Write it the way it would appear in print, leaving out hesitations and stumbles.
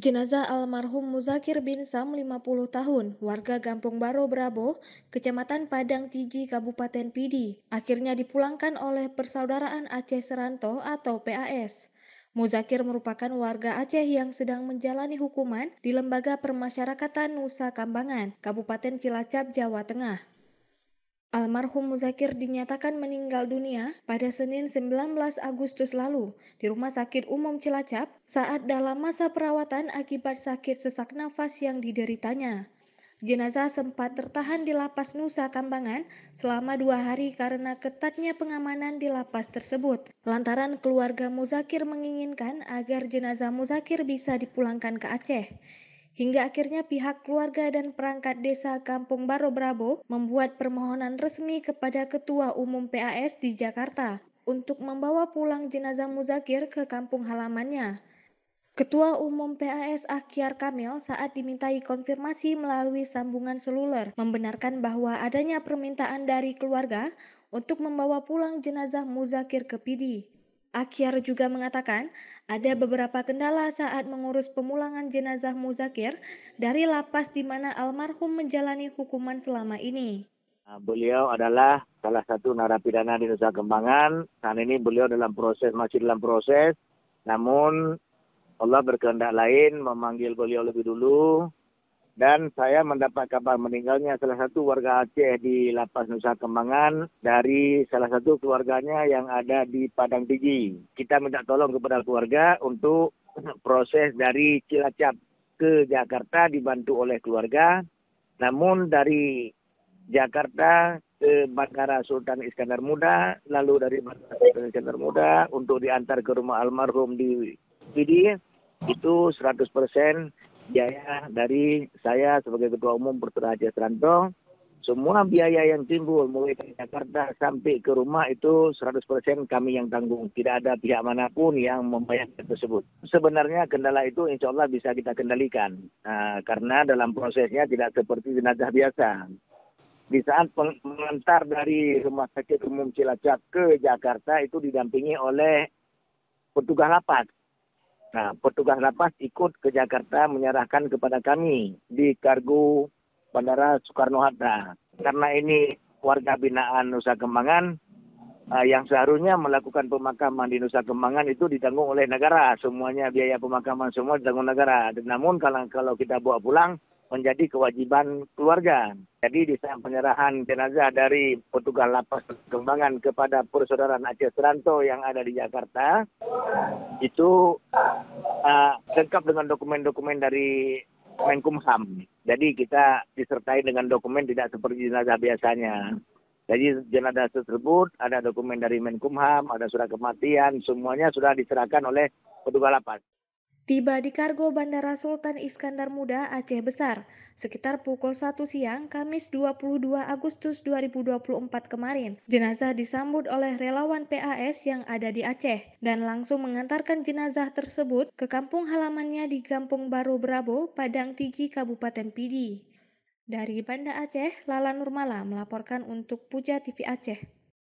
Jenazah almarhum Muzakir bin Sam 50 tahun, warga Gampung Baro Brabo, Kecamatan Padang Tiji, Kabupaten Pidi, akhirnya dipulangkan oleh Persaudaraan Aceh Seranto atau PAS. Muzakir merupakan warga Aceh yang sedang menjalani hukuman di Lembaga Permasyarakatan Nusa Kambangan, Kabupaten Cilacap, Jawa Tengah. Almarhum Muzakir dinyatakan meninggal dunia pada Senin 19 Agustus lalu di Rumah Sakit Umum Cilacap saat dalam masa perawatan akibat sakit sesak nafas yang dideritanya. Jenazah sempat tertahan di Lapas Nusa Kambangan selama 2 hari karena ketatnya pengamanan di lapas tersebut. Lantaran keluarga Muzakir menginginkan agar jenazah Muzakir bisa dipulangkan ke Aceh. Hingga akhirnya pihak keluarga dan perangkat desa Kampung Baro Brabo membuat permohonan resmi kepada Ketua Umum PAS di Jakarta untuk membawa pulang jenazah Muzakir ke kampung halamannya. Ketua Umum PAS Akhyar Kamil saat dimintai konfirmasi melalui sambungan seluler membenarkan bahwa adanya permintaan dari keluarga untuk membawa pulang jenazah Muzakir ke Pidi. Akhyar juga mengatakan ada beberapa kendala saat mengurus pemulangan jenazah Muzakir dari lapas di mana almarhum menjalani hukuman selama ini. Beliau adalah salah satu narapidana di Nusa Kambangan. Saat ini beliau masih dalam proses. Namun Allah berkehendak lain memanggil beliau lebih dulu. Dan saya mendapat kabar meninggalnya salah satu warga Aceh di Lapas Nusa Kambangan dari salah satu keluarganya yang ada di Padang Tiji. Kita minta tolong kepada keluarga untuk proses dari Cilacap ke Jakarta dibantu oleh keluarga. Namun dari Jakarta ke Bandara Sultan Iskandar Muda, lalu dari Bandara Sultan Iskandar Muda untuk diantar ke rumah almarhum di Pidi, itu 100% biaya dari saya sebagai Ketua Umum Persaudaraan Aceh Seranto. Semua biaya yang timbul mulai dari Jakarta sampai ke rumah itu 100% kami yang tanggung. Tidak ada pihak manapun yang membayar tersebut. Sebenarnya kendala itu insya Allah bisa kita kendalikan. Karena dalam prosesnya tidak seperti jenazah biasa. Di saat mengantar dari Rumah Sakit Umum Cilacap ke Jakarta itu didampingi oleh petugas lapas. Nah, petugas lapas ikut ke Jakarta menyerahkan kepada kami di Kargo Bandara Soekarno-Hatta. Karena ini warga binaan Nusa Kambangan, yang seharusnya melakukan pemakaman di Nusa Kambangan itu ditanggung oleh negara. Semuanya biaya pemakaman semua ditanggung negara. Namun kalau kita bawa pulang, menjadi kewajiban keluarga. Jadi di saat penyerahan jenazah dari petugas lapas Kambangan kepada Persaudaraan Aceh Seranto yang ada di Jakarta, itu lengkap dengan dokumen-dokumen dari Menkumham. Jadi kita disertai dengan dokumen tidak seperti jenazah biasanya. Jadi jenazah tersebut ada dokumen dari Menkumham, ada surat kematian, semuanya sudah diserahkan oleh petugas lapas. Tiba di Kargo Bandara Sultan Iskandar Muda, Aceh Besar, sekitar pukul 1 siang, Kamis 22 Agustus 2024 kemarin. Jenazah disambut oleh relawan PAS yang ada di Aceh dan langsung mengantarkan jenazah tersebut ke kampung halamannya di Gampung Baro Brabo, Padang Tiji, Kabupaten Pidi. Dari Banda Aceh, Lala Nurmala melaporkan untuk Puja TV Aceh.